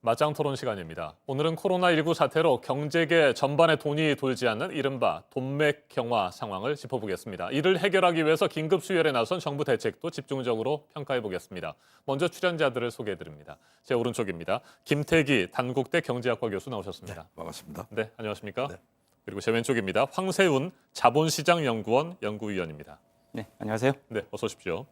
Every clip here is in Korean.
맞짱 토론 시간입니다. 오늘은 코로나19 사태로 경제계 전반에 돈이 돌지 않는 이른바 돈맥 경화 상황을 짚어보겠습니다. 이를 해결하기 위해서 긴급 수혈에 나선 정부 대책도 집중적으로 평가해 보겠습니다. 먼저 출연자들을 소개해드립니다. 제 오른쪽입니다. 김태기 단국대 경제학과 교수 나오셨습니다. 네, 반갑습니다. 네, 안녕하십니까? 네. 그리고 제 왼쪽입니다. 황세훈 자본시장연구원 연구위원입니다. 네, 안녕하세요. 네, 어서 오십시오.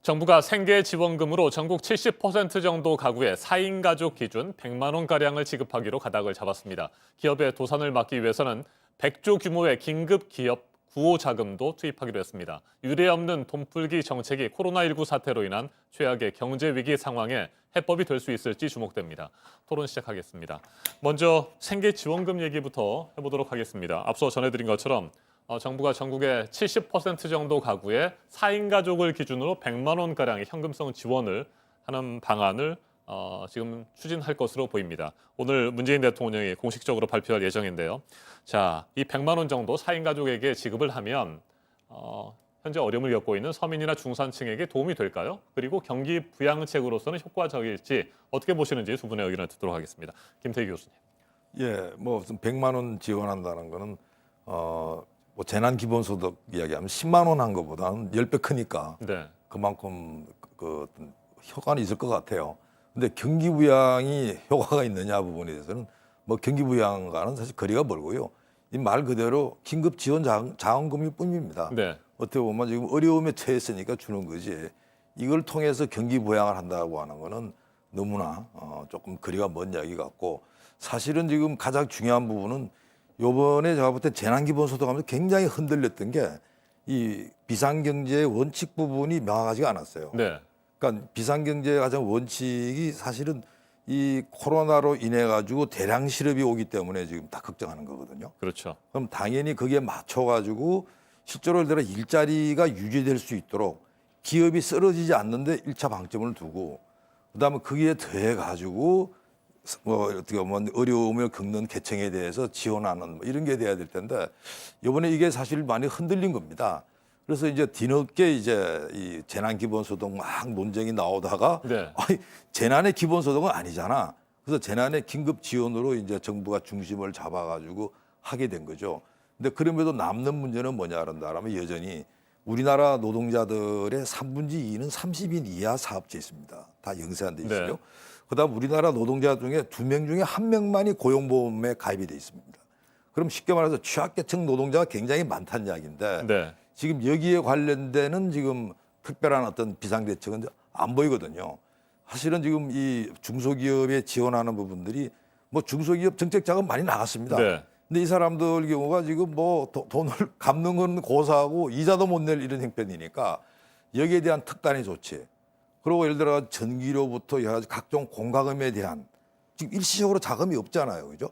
정부가 생계지원금으로 전국 70% 정도 가구의 4인 가족 기준 100만 원가량을 지급하기로 가닥을 잡았습니다. 기업의 도산을 막기 위해서는 100조 규모의 긴급 기업 구호 자금도 투입하기로 했습니다. 유례없는 돈풀기 정책이 코로나19 사태로 인한 최악의 경제 위기 상황에 해법이 될 수 있을지 주목됩니다. 토론 시작하겠습니다. 먼저 생계지원금 얘기부터 해보도록 하겠습니다. 앞서 전해드린 것처럼 정부가 전국의 70% 정도 가구의 4인 가족을 기준으로 100만 원가량의 현금성 지원을 하는 방안을 지금 추진할 것으로 보입니다. 오늘 문재인 대통령이 공식적으로 발표할 예정인데요. 자, 이 100만 원 정도 4인 가족에게 지급을 하면 현재 어려움을 겪고 있는 서민이나 중산층에게 도움이 될까요? 그리고 경기 부양책으로서는 효과적일지 어떻게 보시는지 두 분의 의견을 듣도록 하겠습니다. 김태기 교수님. 예, 뭐 100만 원 지원한다는 거는 뭐 재난 기본소득 이야기하면 10만 원 한 것보다는 10배 크니까 네. 그만큼 그 어떤 효과는 있을 것 같아요. 근데 경기 부양이 효과가 있느냐 부분에 대해서는 뭐 경기 부양과는 사실 거리가 멀고요. 이 말 그대로 긴급 지원 자원금일 뿐입니다. 네. 어떻게 보면 지금 어려움에 처했으니까 주는 거지. 이걸 통해서 경기 부양을 한다고 하는 거는 너무나 조금 거리가 먼 이야기 같고, 사실은 지금 가장 중요한 부분은 요번에 제가 볼 때 재난기본소득 하면서 굉장히 흔들렸던 게 이 비상경제의 원칙 부분이 명확하지가 않았어요. 네. 그러니까 비상경제의 가장 원칙이 사실은 이 코로나로 인해 가지고 대량 실업이 오기 때문에 지금 다 걱정하는 거거든요. 그렇죠. 그럼 당연히 거기에 맞춰 가지고 실제로 예를 들어 일자리가 유지될 수 있도록 기업이 쓰러지지 않는데 1차 방점을 두고, 그다음에 거기에 더해 가지고 뭐 어떻게 보면 어려움을 겪는 계층에 대해서 지원하는 뭐 이런 게 돼야 될 텐데, 이번에 이게 사실 많이 흔들린 겁니다. 그래서 이제 뒤늦게 이제 이 재난 기본소득 막 논쟁이 나오다가 네. 아니, 재난의 기본소득은 아니잖아. 그래서 재난의 긴급 지원으로 이제 정부가 중심을 잡아가지고 하게 된 거죠. 근데 그럼에도 남는 문제는 뭐냐 그런다면 여전히 우리나라 노동자들의 3분의 2는 30인 이하 사업주에 있습니다. 다 영세한 데 있어요. 네. 그다음 우리나라 노동자 중에 2명 중에 1명만이 고용보험에 가입이 돼 있습니다. 그럼 쉽게 말해서 취약계층 노동자가 굉장히 많다는 이야기인데, 네. 지금 여기에 관련되는 지금 특별한 어떤 비상대책은 안 보이거든요. 사실은 지금 이 중소기업에 지원하는 부분들이 뭐 중소기업 정책자금 많이 나갔습니다. 네. 근데 이 사람들 경우가 지금 뭐 돈을 갚는 건 고사하고 이자도 못 낼 이런 형편이니까 여기에 대한 특단의 조치, 그리고 예를 들어 전기료부터 여러 가지 각종 공과금에 대한 지금 일시적으로 자금이 없잖아요. 그죠?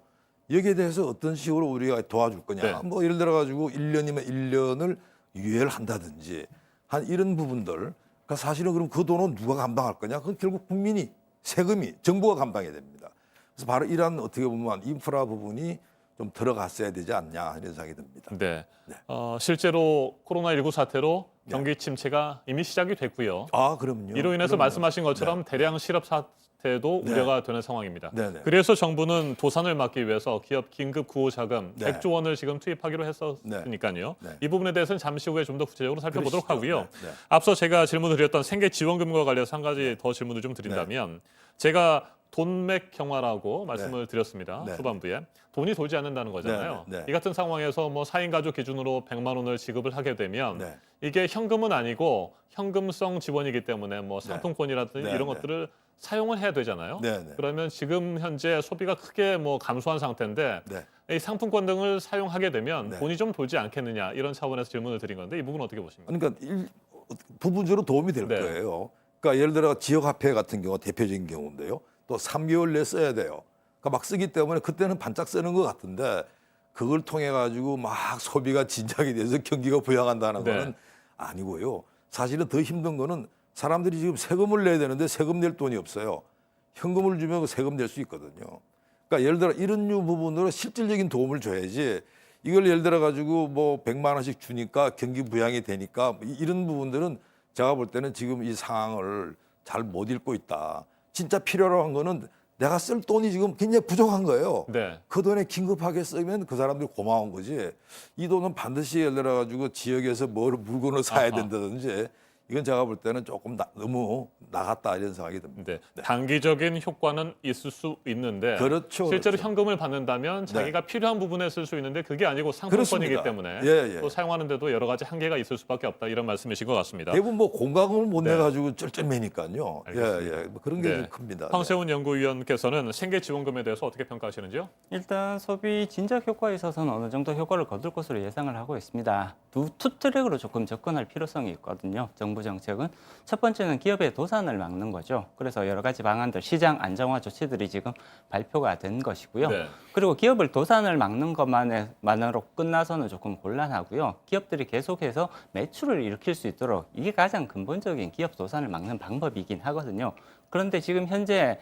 여기에 대해서 어떤 식으로 우리가 도와줄 거냐. 네. 뭐 예를 들어 가지고 1년이면 1년을 유예를 한다든지 한 이런 부분들. 그러니까 사실은 그럼 그 돈은 누가 감당할 거냐? 그건 결국 국민이, 세금이, 정부가 감당해야 됩니다. 그래서 바로 이러한 어떻게 보면 인프라 부분이 좀 들어갔어야 되지 않냐 이런 생각이 듭니다. 네. 네. 실제로 코로나19 사태로 경기 침체가 이미 시작이 됐고요. 아, 그럼요. 이로 인해서 그럼요. 말씀하신 것처럼 대량 실업 사태도 네. 우려가 되는 상황입니다. 네네. 그래서 정부는 도산을 막기 위해서 기업 긴급 구호 자금 네. 100조 원을 지금 투입하기로 했었으니까요. 네. 이 부분에 대해서는 잠시 후에 좀 더 구체적으로 살펴보도록 그러시죠. 하고요. 네. 네. 앞서 제가 질문을 드렸던 생계지원금과 관련해서 한 가지 더 질문을 좀 드린다면, 제가 돈맥 경화라고 말씀을 드렸습니다. 네. 후반부에. 돈이 돌지 않는다는 거잖아요. 네. 네. 이 같은 상황에서 뭐 4인 가족 기준으로 100만 원을 지급을 하게 되면 네. 이게 현금은 아니고 현금성 지원이기 때문에 뭐 상품권이라든지 네. 이런 네. 것들을 사용을 해야 되잖아요. 네. 네. 그러면 지금 현재 소비가 크게 뭐 감소한 상태인데 네. 이 상품권 등을 사용하게 되면 네. 돈이 좀 돌지 않겠느냐, 이런 차원에서 질문을 드린 건데 이 부분 어떻게 보십니까? 그러니까 부분적으로 도움이 될 네. 거예요. 그러니까 예를 들어 지역화폐 같은 경우 대표적인 경우인데요. 또 3개월 내에 써야 돼요. 그러니까 막 쓰기 때문에 그때는 반짝 쓰는 것 같은데, 그걸 통해 가지고 막 소비가 진작이 돼서 경기가 부양한다는 네. 거는 아니고요. 사실은 더 힘든 거는 사람들이 지금 세금을 내야 되는데 세금 낼 돈이 없어요. 현금을 주면 그 세금 낼 수 있거든요. 그러니까 예를 들어 이런 류 부분으로 실질적인 도움을 줘야지, 이걸 예를 들어 가지고 뭐 100만 원씩 주니까 경기 부양이 되니까 이런 부분들은 제가 볼 때는 지금 이 상황을 잘 못 읽고 있다. 진짜 필요로 한 거는 내가 쓸 돈이 지금 굉장히 부족한 거예요. 네. 그 돈에 긴급하게 쓰면 그 사람들이 고마운 거지. 이 돈은 반드시 예를 들어 가지고 지역에서 뭘 물건을 사야 아하. 된다든지 이건 제가 볼 때는 조금 너무 나갔다 이런 생각이 듭니다. 네. 단기적인 효과는 있을 수 있는데 그렇죠, 실제로 그렇죠. 현금을 받는다면 자기가 필요한 부분에 쓸 수 있는데 그게 아니고 상품권이기 그렇습니다. 때문에 예, 예. 또 사용하는데도 여러 가지 한계가 있을 수밖에 없다 이런 말씀이신 것 같습니다. 대부분 뭐 공감을 못 네. 내가지고 쩔쩔매니까요. 알겠습니다. 예, 예. 뭐 그런 게 네. 좀 큽니다. 네. 황세훈 연구위원께서는 생계 지원금에 대해서 어떻게 평가하시는지요? 일단 소비 진작 효과에 있어서는 어느 정도 효과를 거둘 것으로 예상을 하고 있습니다. 투 트랙으로 조금 접근할 필요성이 있거든요. 정부 정책은 첫 번째는 기업의 도산을 막는 거죠. 그래서 여러 가지 방안들, 시장 안정화 조치들이 지금 발표가 된 것이고요. 네. 그리고 기업을 도산을 막는 것만으로 끝나서는 조금 곤란하고요. 기업들이 계속해서 매출을 일으킬 수 있도록 이게 가장 근본적인 기업 도산을 막는 방법이긴 하거든요. 그런데 지금 현재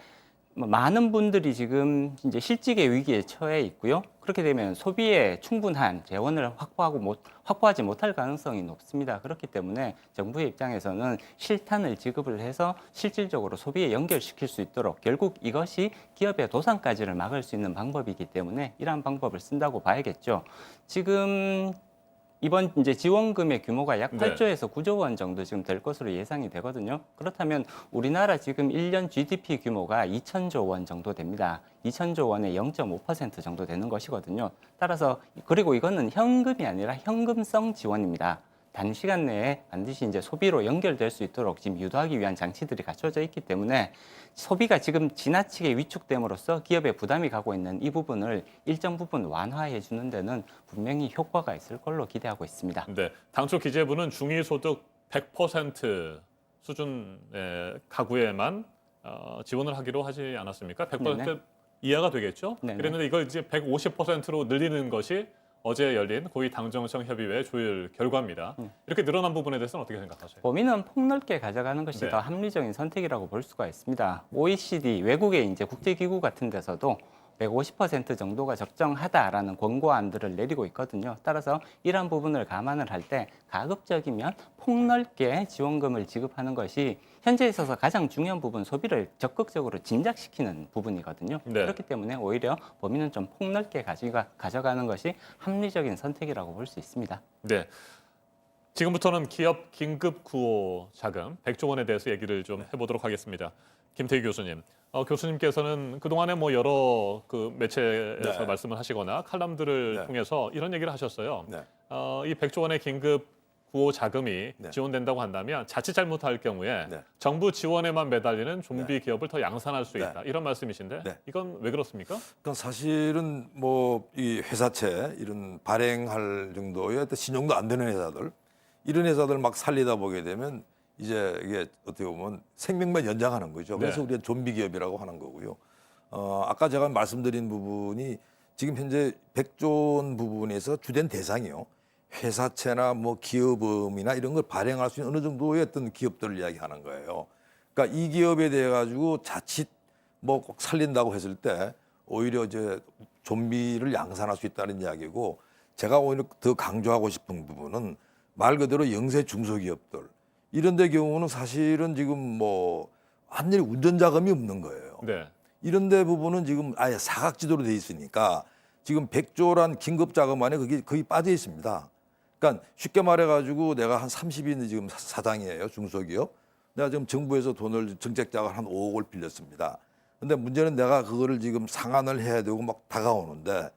많은 분들이 지금 이제 실직의 위기에 처해 있고요. 그렇게 되면 소비에 충분한 재원을 확보하지 못할 가능성이 높습니다. 그렇기 때문에 정부의 입장에서는 실탄을 지급을 해서 실질적으로 소비에 연결시킬 수 있도록 결국 이것이 기업의 도산까지를 막을 수 있는 방법이기 때문에 이러한 방법을 쓴다고 봐야겠죠. 지금 이번 이제 지원금의 규모가 약 네. 8조에서 9조 원 정도 지금 될 것으로 예상이 되거든요. 그렇다면 우리나라 지금 1년 GDP 규모가 2천조 원 정도 됩니다. 2천조 원의 0.5% 정도 되는 것이거든요. 따라서 그리고 이거는 현금이 아니라 현금성 지원입니다. 단시간 내에 반드시 이제 소비로 연결될 수 있도록 지금 유도하기 위한 장치들이 갖춰져 있기 때문에 소비가 지금 지나치게 위축됨으로써 기업의 부담이 가고 있는 이 부분을 일정 부분 완화해 주는 데는 분명히 효과가 있을 걸로 기대하고 있습니다. 네. 당초 기재부는 중위소득 100% 수준의 가구에만 지원을 하기로 하지 않았습니까? 100% 네네. 이하가 되겠죠? 네네. 그랬는데 이걸 이제 150%로 늘리는 것이 어제 열린 고위 당정청 협의회 조율 결과입니다. 이렇게 늘어난 부분에 대해서는 어떻게 생각하세요? 범위는 폭넓게 가져가는 것이 네. 더 합리적인 선택이라고 볼 수가 있습니다. OECD 외국의 이제 국제기구 같은 데서도 150% 정도가 적정하다라는 권고안들을 내리고 있거든요. 따라서 이러한 부분을 감안을 할 때 가급적이면 폭넓게 지원금을 지급하는 것이 현재 있어서 가장 중요한 부분 소비를 적극적으로 진작시키는 부분이거든요. 네. 그렇기 때문에 오히려 범위는 좀 폭넓게 가져가는 것이 합리적인 선택이라고 볼 수 있습니다. 네. 지금부터는 기업 긴급 구호 자금 100조 원에 대해서 얘기를 좀 해보도록 하겠습니다. 김태희 교수님, 교수님께서는 그동안에 뭐 여러 그 매체에서 네. 말씀을 하시거나 칼럼들을 네. 통해서 이런 얘기를 하셨어요. 네. 이 100조 원의 긴급 구호 자금이 네. 지원된다고 한다면 자칫 잘못할 경우에 네. 정부 지원에만 매달리는 좀비 기업을 더 양산할 수 네. 있다. 이런 말씀이신데 네. 이건 왜 그렇습니까? 그러니까 사실은 뭐 이 회사채 이런 발행할 정도의 어떤 신용도 안 되는 회사들 이런 회사들 막 살리다 보게 되면 이제 이게 어떻게 보면 생명만 연장하는 거죠. 그래서 네. 우리가 좀비 기업이라고 하는 거고요. 아까 제가 말씀드린 부분이 지금 현재 100조 원 부분에서 주된 대상이요. 회사채나 뭐 기업음이나 이런 걸 발행할 수 있는 어느 정도의 어떤 기업들을 이야기하는 거예요. 그러니까 이 기업에 대해 가지고 자칫 뭐 꼭 살린다고 했을 때 오히려 이제 좀비를 양산할 수 있다는 이야기고 제가 오히려 더 강조하고 싶은 부분은 말 그대로 영세 중소기업들 이런 데 경우는 사실은 지금 뭐 완전히 운전 자금이 없는 거예요. 네. 이런 데 부분은 지금 아예 사각지대로 돼 있으니까 지금 100조란 긴급 자금 안에 그게 거의 빠져 있습니다. 그러니까 쉽게 말해 가지고 내가 한 30인 지금 사장이에요. 중소기업. 내가 지금 정부에서 돈을 정책 자금 한 5억을 빌렸습니다. 근데 문제는 내가 그거를 지금 상환을 해야 되고 막 다가오는데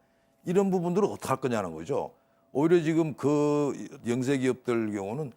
이런 부분들을 어떻게 할 거냐는 거죠. 오히려 지금 그 영세 기업들 경우는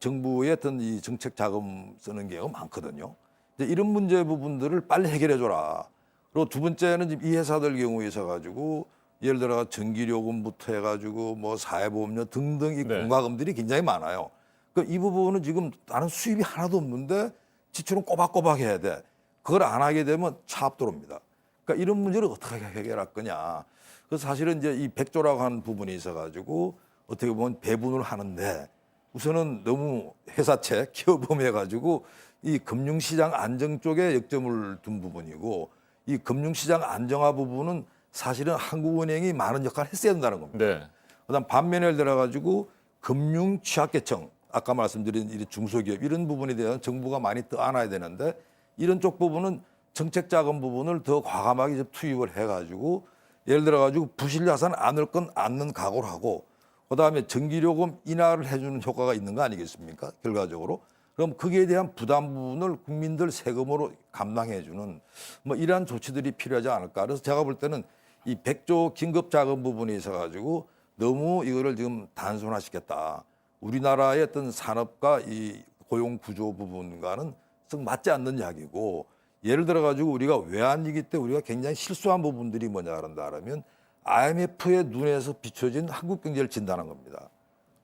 정부의 어떤 이 정책 자금 쓰는 경우가 많거든요. 이제 이런 문제 부분들을 빨리 해결해 줘라. 그리고 두 번째는 지금 이 회사들 경우에 있어 가지고 예를 들어 전기요금부터 해가지고 뭐 사회보험료 등등 이 네. 공과금들이 굉장히 많아요. 그러니까 이 부분은 지금 나는 수입이 하나도 없는데 지출은 꼬박꼬박 해야 돼. 그걸 안 하게 되면 차압 들어옵니다. 그러니까 이런 문제를 어떻게 해결할 거냐. 그래서 사실은 이제 이 100조라고 하는 부분이 있어가지고 어떻게 보면 배분을 하는데 우선은 너무 회사채, 기업음 해가지고 이 금융시장 안정 쪽에 역점을 둔 부분이고 이 금융시장 안정화 부분은 사실은 한국은행이 많은 역할을 했어야 된다는 겁니다. 네. 그다음 반면에 들어가지고 금융 취약계층 아까 말씀드린 이 중소기업 이런 부분에 대한 정부가 많이 떠안아야 되는데 이런 쪽 부분은 정책 자금 부분을 더 과감하게 좀 투입을 해가지고 예를 들어가지고 부실 자산 안 넣을 건 않는 각오를 하고 그다음에 전기요금 인하를 해주는 효과가 있는 거 아니겠습니까? 결과적으로. 그럼 거기에 대한 부담 부분을 국민들 세금으로 감당해주는 뭐 이러한 조치들이 필요하지 않을까. 그래서 제가 볼 때는 이 100조 긴급 자금 부분이 있어가지고 너무 이거를 지금 단순화시켰다. 우리나라의 어떤 산업과 이 고용 구조 부분과는 썩 맞지 않는 이야기고 예를 들어가지고 우리가 외환위기 때 우리가 굉장히 실수한 부분들이 뭐냐 그런다면 IMF의 눈에서 비춰진 한국 경제를 진단한 겁니다.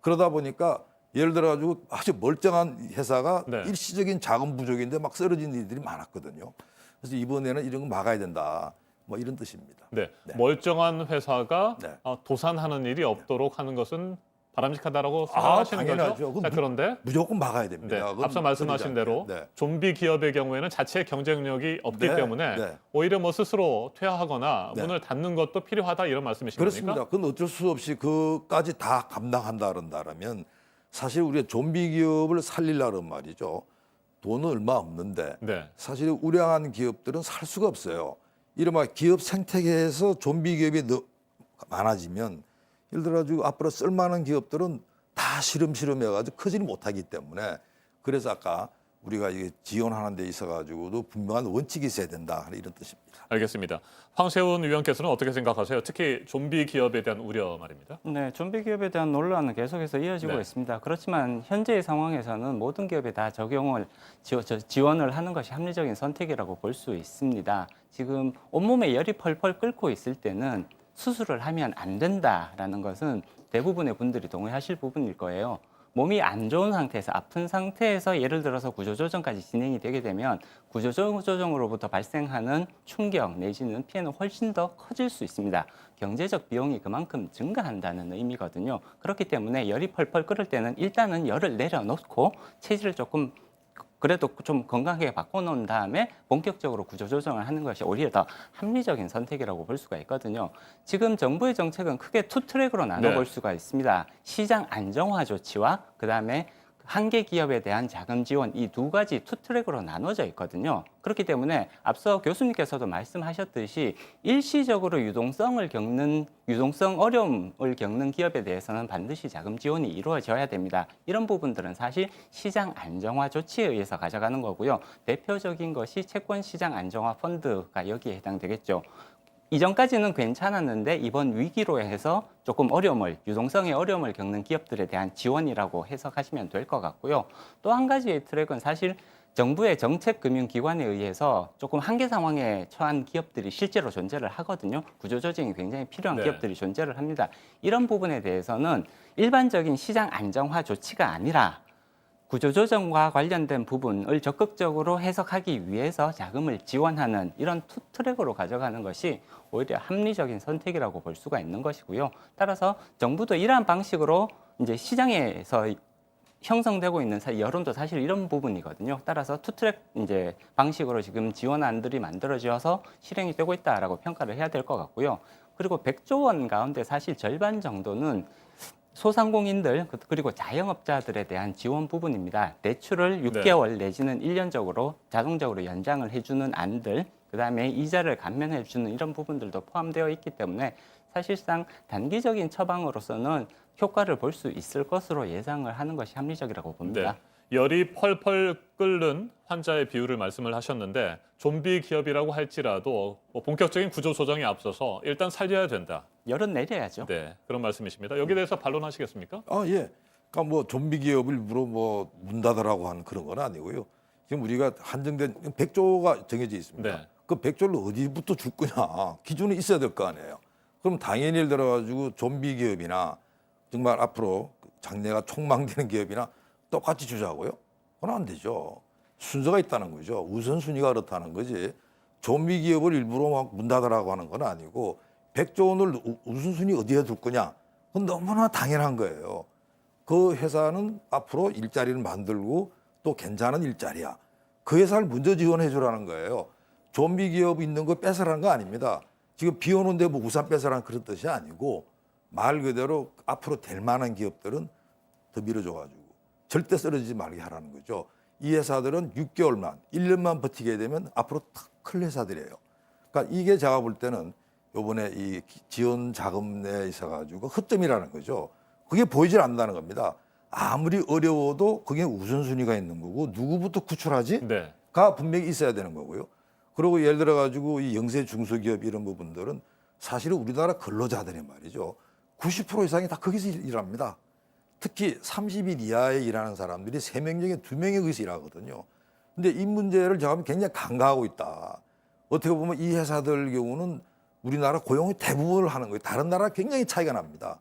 그러다 보니까 예를 들어가지고 아주 멀쩡한 회사가 네. 일시적인 자금 부족인데 막 쓰러진 일들이 많았거든요. 그래서 이번에는 이런 거 막아야 된다. 뭐 이런 뜻입니다. 네. 네. 멀쩡한 회사가 네. 도산하는 일이 없도록 하는 것은 바람직하다라고 생각하시는 당연하죠. 거죠? 자, 그런데 무조건 막아야 됩니다. 네, 그건 앞서 말씀하신 틀리지 대로 않게. 네. 좀비 기업의 경우에는 자체 경쟁력이 없기 네, 때문에 네. 오히려 뭐 스스로 퇴화하거나 네. 문을 닫는 것도 필요하다 이런 말씀이신 그렇습니다. 겁니까? 그건 어쩔 수 없이 그까지 다 감당한다 그런다면 사실 우리가 좀비 기업을 살리려는 말이죠. 돈은 얼마 없는데 네. 사실 우량한 기업들은 살 수가 없어요. 이른바 기업 생태계에서 좀비 기업이 많아지면 예를 들어가지고 앞으로 쓸만한 기업들은 다 시름시름해가지고 크지는 못하기 때문에 그래서 아까 우리가 이게 지원하는 데 있어가지고도 분명한 원칙이 있어야 된다 이런 뜻입니다. 알겠습니다. 황세훈 위원께서는 어떻게 생각하세요? 특히 좀비 기업에 대한 우려 말입니다. 네, 좀비 기업에 대한 논란은 계속해서 이어지고 네. 있습니다. 그렇지만 현재의 상황에서는 모든 기업에 다 적용을 지원을 하는 것이 합리적인 선택이라고 볼 수 있습니다. 지금 온몸에 열이 펄펄 끓고 있을 때는 수술을 하면 안 된다라는 것은 대부분의 분들이 동의하실 부분일 거예요. 몸이 안 좋은 상태에서 아픈 상태에서 예를 들어서 구조조정까지 진행이 되게 되면 구조조정으로부터 발생하는 충격 내지는 피해는 훨씬 더 커질 수 있습니다. 경제적 비용이 그만큼 증가한다는 의미거든요. 그렇기 때문에 열이 펄펄 끓을 때는 일단은 열을 내려놓고 체질을 조금 그래도 좀 건강하게 바꿔놓은 다음에 본격적으로 구조조정을 하는 것이 오히려 더 합리적인 선택이라고 볼 수가 있거든요. 지금 정부의 정책은 크게 투 트랙으로 나눠볼 네. 수가 있습니다. 시장 안정화 조치와 그다음에 한계 기업에 대한 자금 지원 이 두 가지 투 트랙으로 나눠져 있거든요. 그렇기 때문에 앞서 교수님께서도 말씀하셨듯이 일시적으로 유동성 어려움을 겪는 기업에 대해서는 반드시 자금 지원이 이루어져야 됩니다. 이런 부분들은 사실 시장 안정화 조치에 의해서 가져가는 거고요. 대표적인 것이 채권 시장 안정화 펀드가 여기에 해당되겠죠. 이전까지는 괜찮았는데 이번 위기로 해서 조금 유동성의 어려움을 겪는 기업들에 대한 지원이라고 해석하시면 될 것 같고요. 또 한 가지의 트랙은 사실 정부의 정책금융기관에 의해서 조금 한계 상황에 처한 기업들이 실제로 존재를 하거든요. 구조조정이 굉장히 필요한 네. 기업들이 존재를 합니다. 이런 부분에 대해서는 일반적인 시장 안정화 조치가 아니라 구조조정과 관련된 부분을 적극적으로 해석하기 위해서 자금을 지원하는 이런 투 트랙으로 가져가는 것이 오히려 합리적인 선택이라고 볼 수가 있는 것이고요. 따라서 정부도 이러한 방식으로 이제 시장에서 형성되고 있는 여론도 사실 이런 부분이거든요. 따라서 투 트랙 이제 방식으로 지금 지원안들이 만들어져서 실행이 되고 있다라고 평가를 해야 될 것 같고요. 그리고 100조 원 가운데 사실 절반 정도는 소상공인들 그리고 자영업자들에 대한 지원 부분입니다. 대출을 6개월 내지는 1년적으로 자동적으로 연장을 해주는 안들, 그다음에 이자를 감면해주는 이런 부분들도 포함되어 있기 때문에 사실상 단기적인 처방으로서는 효과를 볼 수 있을 것으로 예상을 하는 것이 합리적이라고 봅니다. 네. 열이 펄펄 끓는 환자의 비율을 말씀을 하셨는데 좀비 기업이라고 할지라도 뭐 본격적인 구조 조정에 앞서서 일단 살려야 된다. 열은 내려야죠. 네, 그런 말씀이십니다. 여기에 대해서 반론하시겠습니까? 예. 그러니까 뭐 좀비 기업을 일부러 뭐 문 닫으라고 하는 그런 건 아니고요. 지금 우리가 한정된 100조가 정해져 있습니다. 네. 그 100조를 어디부터 줄 거냐 기준이 있어야 될 거 아니에요. 그럼 당연히 예를 들어가지고 좀비 기업이나 정말 앞으로 장래가 촉망되는 기업이나 똑같이 주자고요? 그건 안 되죠. 순서가 있다는 거죠. 우선순위가 그렇다는 거지. 좀비 기업을 일부러 막 문 닫으라고 하는 건 아니고 100조 원을 우선순위 어디에 둘 거냐? 그건 너무나 당연한 거예요. 그 회사는 앞으로 일자리를 만들고 또 괜찮은 일자리야. 그 회사를 먼저 지원해 주라는 거예요. 좀비 기업 있는 거 뺏으라는 거 아닙니다. 지금 비 오는데 뭐 우산 뺏으라는 그런 뜻이 아니고 말 그대로 앞으로 될 만한 기업들은 더 밀어줘가지고 절대 쓰러지지 말게 하라는 거죠. 이 회사들은 6개월만, 1년만 버티게 되면 앞으로 탁 클 회사들이에요. 그러니까 이게 제가 볼 때는 요번에 이 지원 자금 내에 있어가지고 허점이라는 거죠. 그게 보이질 않는다는 겁니다. 아무리 어려워도 그게 우선순위가 있는 거고 누구부터 구출하지? 네. 가 분명히 있어야 되는 거고요. 그리고 예를 들어 가지고 이 영세 중소기업 이런 부분들은 사실은 우리나라 근로자들이 말이죠. 90% 이상이 다 거기서 일합니다. 특히 30일 이하에 일하는 사람들이 3명 중에 2명이 거기서 일하거든요. 근데 이 문제를 제가 보면 굉장히 간과하고 있다. 어떻게 보면 이 회사들 경우는 우리나라 고용의 대부분을 하는 거예요. 다른 나라 굉장히 차이가 납니다.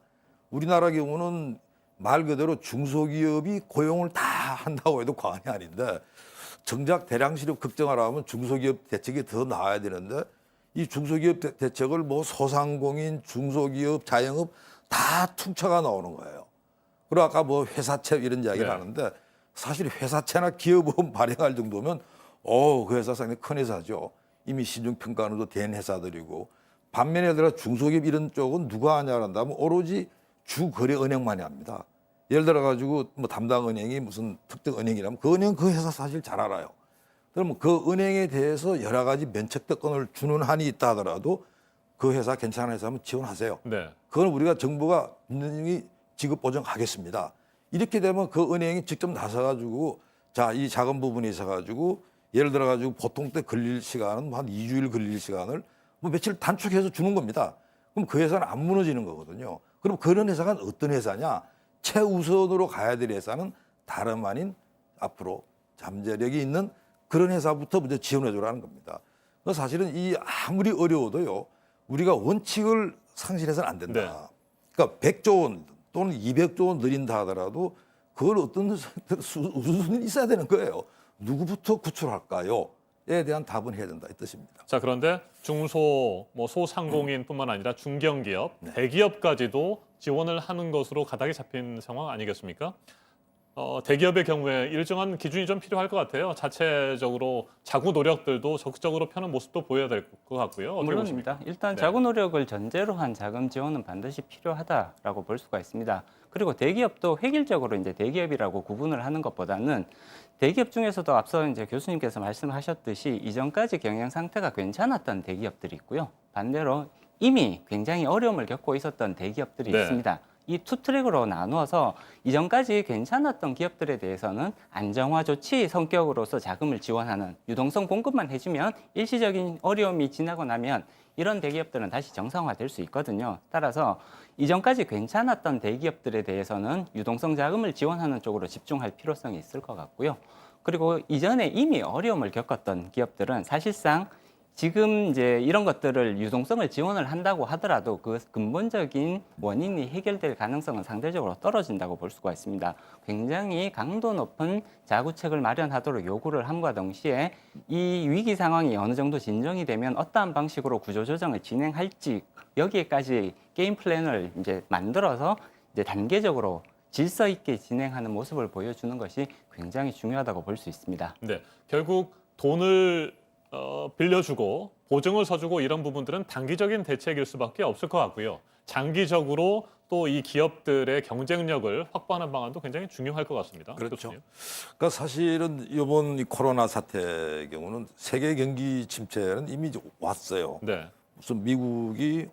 우리나라 경우는 말 그대로 중소기업이 고용을 다 한다고 해도 과언이 아닌데 정작 대량 실업 걱정하려면 중소기업 대책이 더 나와야 되는데 이 중소기업 대책을 뭐 소상공인, 중소기업, 자영업 다 퉁쳐가 나오는 거예요. 그리고 아까 뭐 회사채 이런 이야기를 네. 하는데 사실 회사채나 기업보험 발행할 정도면 그 회사 상당히 큰 회사죠. 이미 신중평가도 된 회사들이고 반면에 예를 들어 중소기업 이런 쪽은 누가 하냐 한다면 오로지 주거래은행만이 합니다. 예를 들어 가지고 뭐 담당 은행이 무슨 특정 은행이라면 그 은행 그 회사 사실 잘 알아요. 그러면 그 은행에 대해서 여러 가지 면책 특권을 주는 한이 있다 하더라도 그 회사 괜찮은 회사면 지원하세요. 네. 그걸 우리가 정부가 분명히 지급 보장하겠습니다. 이렇게 되면 그 은행이 직접 나서가지고 자, 이 작은 부분이 있어가지고 예를 들어가지고 보통 때 걸릴 시간은 뭐한 2주일 걸릴 시간을 뭐 며칠 단축해서 주는 겁니다. 그럼 그 회사는 안 무너지는 거거든요. 그럼 그런 회사가 어떤 회사냐? 최우선으로 가야 될 회사는 다름 아닌 앞으로 잠재력이 있는 그런 회사부터 먼저 지원해 주라는 겁니다. 그래서 사실은 이 아무리 어려워도요. 우리가 원칙을 상실해서는 안 된다. 네. 그러니까 100조 원 또는 200조 원 늘린다 하더라도 그걸 어떤 우선순위 있어야 되는 거예요. 누구부터 구출할까요?에 대한 답은 해야 된다 이 뜻입니다. 자, 그런데 중소, 뭐 소상공인뿐만 아니라 중견기업, 대기업까지도 지원을 하는 것으로 가닥이 잡힌 상황 아니겠습니까? 대기업의 경우에 일정한 기준이 좀 필요할 것 같아요. 자체적으로 자구 노력들도 적극적으로 펴는 모습도 보여야 될 것 같고요. 어떻게 보십니까? 물론입니다. 일단 네. 자구 노력을 전제로 한 자금 지원은 반드시 필요하다라고 볼 수가 있습니다. 그리고 대기업도 획일적으로 이제 대기업이라고 구분을 하는 것보다는 대기업 중에서도 앞서 이제 교수님께서 말씀하셨듯이 이전까지 경영 상태가 괜찮았던 대기업들이 있고요. 반대로 이미 굉장히 어려움을 겪고 있었던 대기업들이 네. 있습니다. 이 투 트랙으로 나누어서 이전까지 괜찮았던 기업들에 대해서는 안정화 조치 성격으로서 자금을 지원하는 유동성 공급만 해주면 일시적인 어려움이 지나고 나면 이런 대기업들은 다시 정상화될 수 있거든요. 따라서 이전까지 괜찮았던 대기업들에 대해서는 유동성 자금을 지원하는 쪽으로 집중할 필요성이 있을 것 같고요. 그리고 이전에 이미 어려움을 겪었던 기업들은 사실상 지금 이제 이런 것들을 유동성을 지원을 한다고 하더라도 그 근본적인 원인이 해결될 가능성은 상대적으로 떨어진다고 볼 수가 있습니다. 굉장히 강도 높은 자구책을 마련하도록 요구를 함과 동시에 이 위기 상황이 어느 정도 진정이 되면 어떠한 방식으로 구조조정을 진행할지 여기에까지 게임 플랜을 이제 만들어서 이제 단계적으로 질서 있게 진행하는 모습을 보여주는 것이 굉장히 중요하다고 볼 수 있습니다. 네, 결국 돈을 빌려주고 보증을 서주고 이런 부분들은 단기적인 대책일 수밖에 없을 것 같고요. 장기적으로 또 이 기업들의 경쟁력을 확보하는 방안도 굉장히 중요할 것 같습니다. 그렇죠. 교수님. 그러니까 사실은 이번 이 코로나 사태의 경우는 세계 경기 침체는 이미 이제 왔어요. 네, 무슨 미국이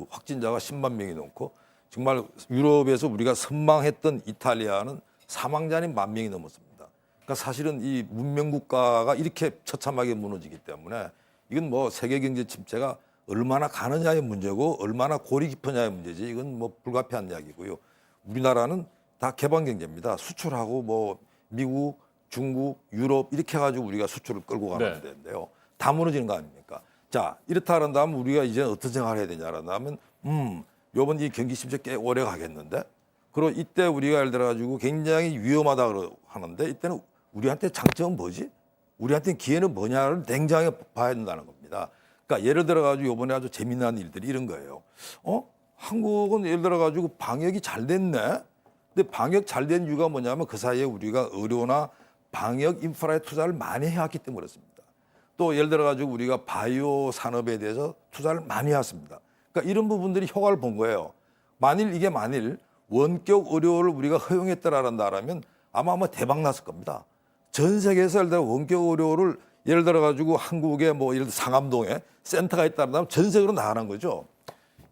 확진자가 10만 명이 넘고 정말 유럽에서 우리가 선망했던 이탈리아는 사망자는 1만 명이 넘었습니다. 그러니까 사실은 이 문명 국가가 이렇게 처참하게 무너지기 때문에 이건 뭐 세계 경제 침체가 얼마나 가느냐의 문제고 얼마나 골이 깊으냐의 문제지 이건 뭐 불가피한 이야기고요. 우리나라는 다 개방 경제입니다. 수출하고 뭐 미국, 중국, 유럽 이렇게 해가지고 우리가 수출을 끌고 가는 데인데요. 다 무너지는 거 아닙니까? 자 이렇다 한다면 우리가 이제 어떤 생각을 해야 되냐 한다면 요번 이 경기 침체 꽤 오래 가겠는데 그리고 이때 우리가 예를 들어가지고 굉장히 위험하다 하는데 이때는 우리한테 장점은 뭐지? 우리한테 기회는 뭐냐를 냉정하게 봐야 된다는 겁니다. 그러니까 예를 들어가지고 이번에 아주 재미난 일들이 이런 거예요. 한국은 예를 들어가지고 방역이 잘 됐네. 근데 방역 잘 된 이유가 뭐냐면 그 사이에 우리가 의료나 방역 인프라에 투자를 많이 해왔기 때문에 그렇습니다. 또 예를 들어가지고 우리가 바이오 산업에 대해서 투자를 많이 해왔습니다. 그러니까 이런 부분들이 효과를 본 거예요. 만일 원격 의료를 우리가 허용했더라면 아마 대박 났을 겁니다. 전 세계에서 예를 들어 원격 의료를 예를 들어 가지고 한국에 뭐 예를 들어 상암동에 센터가 있다면 전 세계로 나가는 거죠.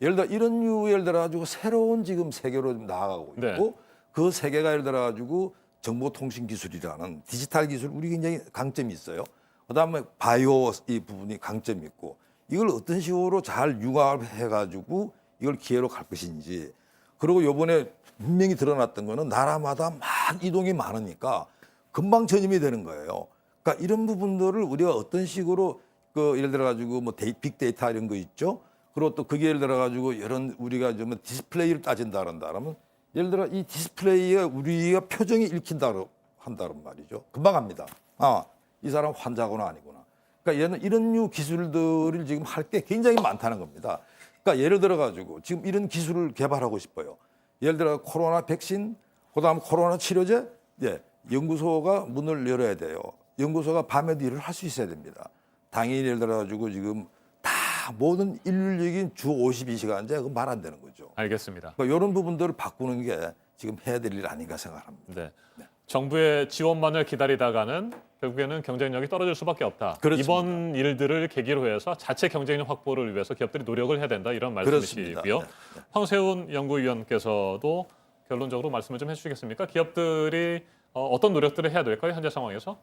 예를 들어 이런 류 예를 들어 가지고 새로운 지금 세계로 좀 나아가고 있고 네. 그 세계가 예를 들어 가지고 정보통신 기술이라는 디지털 기술 우리 굉장히 강점이 있어요. 그다음에 바이오 이 부분이 강점이 있고 이걸 어떤 식으로 잘 융합해 가지고 이걸 기회로 갈 것인지 그리고 요번에 분명히 드러났던 거는 나라마다 막 이동이 많으니까 금방 전염이 되는 거예요. 그러니까 이런 부분들을 우리가 어떤 식으로 그 예를 들어 가지고 뭐 빅데이터 이런 거 있죠. 그리고 또 그게 예를 들어 가지고 이런 우리가 좀 디스플레이를 따진다 그런다면 예를 들어 이 디스플레이에 우리가 표정이 읽힌다 한다는 말이죠. 금방 합니다. 아, 이 사람 환자구나 아니구나. 그러니까 얘는 이런 류 기술들을 지금 할 게 굉장히 많다는 겁니다. 그러니까 예를 들어 가지고 지금 이런 기술을 개발하고 싶어요. 예를 들어 코로나 백신, 그다음 코로나 치료제, 예, 연구소가 문을 열어야 돼요. 연구소가 밤에도 일을 할 수 있어야 됩니다. 당일 예를 들어 가지고 지금 다 모든 일률적인 주 52시간제 그거 말 안 되는 거죠. 알겠습니다. 그러니까 이런 부분들을 바꾸는 게 지금 해야 될 일 아닌가 생각합니다. 네. 정부의 지원만을 기다리다가는 결국에는 경쟁력이 떨어질 수밖에 없다. 그렇습니다. 이번 일들을 계기로 해서 자체 경쟁력 확보를 위해서 기업들이 노력을 해야 된다 이런 그렇습니다. 말씀이시고요. 네. 황세훈 연구위원께서도 결론적으로 말씀을 좀 해주시겠습니까? 기업들이 어떤 노력들을 해야 될까요? 현재 상황에서?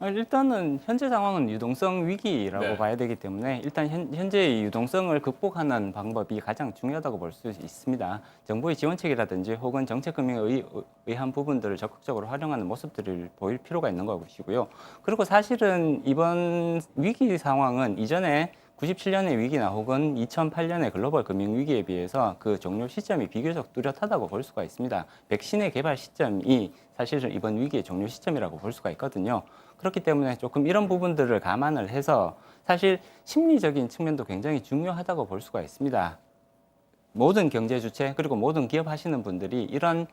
일단은 현재 상황은 유동성 위기라고 네. 봐야 되기 때문에 일단 현재의 유동성을 극복하는 방법이 가장 중요하다고 볼 수 있습니다. 정부의 지원책이라든지 혹은 정책금융에 의한 부분들을 적극적으로 활용하는 모습들을 보일 필요가 있는 것이고요. 그리고 사실은 이번 위기 상황은 이전에 97년의 위기나 혹은 2008년의 글로벌 금융 위기에 비해서 그 종료 시점이 비교적 뚜렷하다고 볼 수가 있습니다. 백신의 개발 시점이 사실은 이번 위기의 종료 시점이라고 볼 수가 있거든요. 그렇기 때문에 조금 이런 부분들을 감안을 해서 사실 심리적인 측면도 굉장히 중요하다고 볼 수가 있습니다. 모든 경제 주체 그리고 모든 기업 하시는 분들이 이런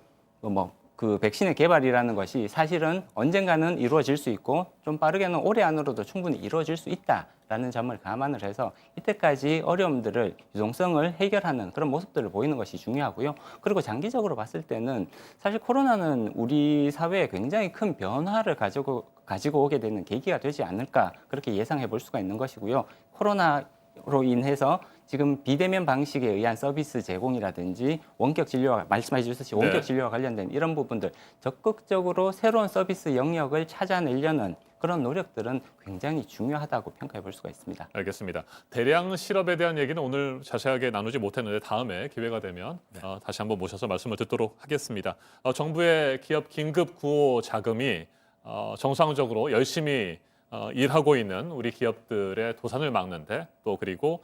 그 백신의 개발이라는 것이 사실은 언젠가는 이루어질 수 있고 좀 빠르게는 올해 안으로도 충분히 이루어질 수 있다라는 점을 감안을 해서 이때까지 어려움들을 유동성을 해결하는 그런 모습들을 보이는 것이 중요하고요. 그리고 장기적으로 봤을 때는 사실 코로나는 우리 사회에 굉장히 큰 변화를 가지고 오게 되는 계기가 되지 않을까 그렇게 예상해 볼 수가 있는 것이고요. 코로나로 인해서 지금 비대면 방식에 의한 서비스 제공이라든지 원격 진료와 말씀해 주셨듯이 원격 네. 진료와 관련된 이런 부분들 적극적으로 새로운 서비스 영역을 찾아내려는 그런 노력들은 굉장히 중요하다고 평가해 볼 수가 있습니다. 알겠습니다. 대량 실업에 대한 얘기는 오늘 자세하게 나누지 못했는데 다음에 기회가 되면 다시 한번 모셔서 말씀을 듣도록 하겠습니다. 정부의 기업 긴급 구호 자금이 정상적으로 열심히 일하고 있는 우리 기업들의 도산을 막는데 또 그리고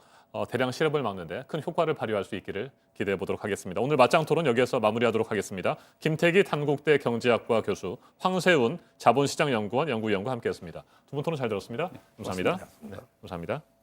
대량 실업을 막는데 큰 효과를 발휘할 수 있기를 기대해 보도록 하겠습니다. 오늘 맞짱 토론 여기에서 마무리하도록 하겠습니다. 김태기 단국대 경제학과 교수, 황세훈 자본시장연구원 연구위원과 함께했습니다. 두 분 토론 잘 들었습니다. 감사합니다. 고맙습니다. 감사합니다.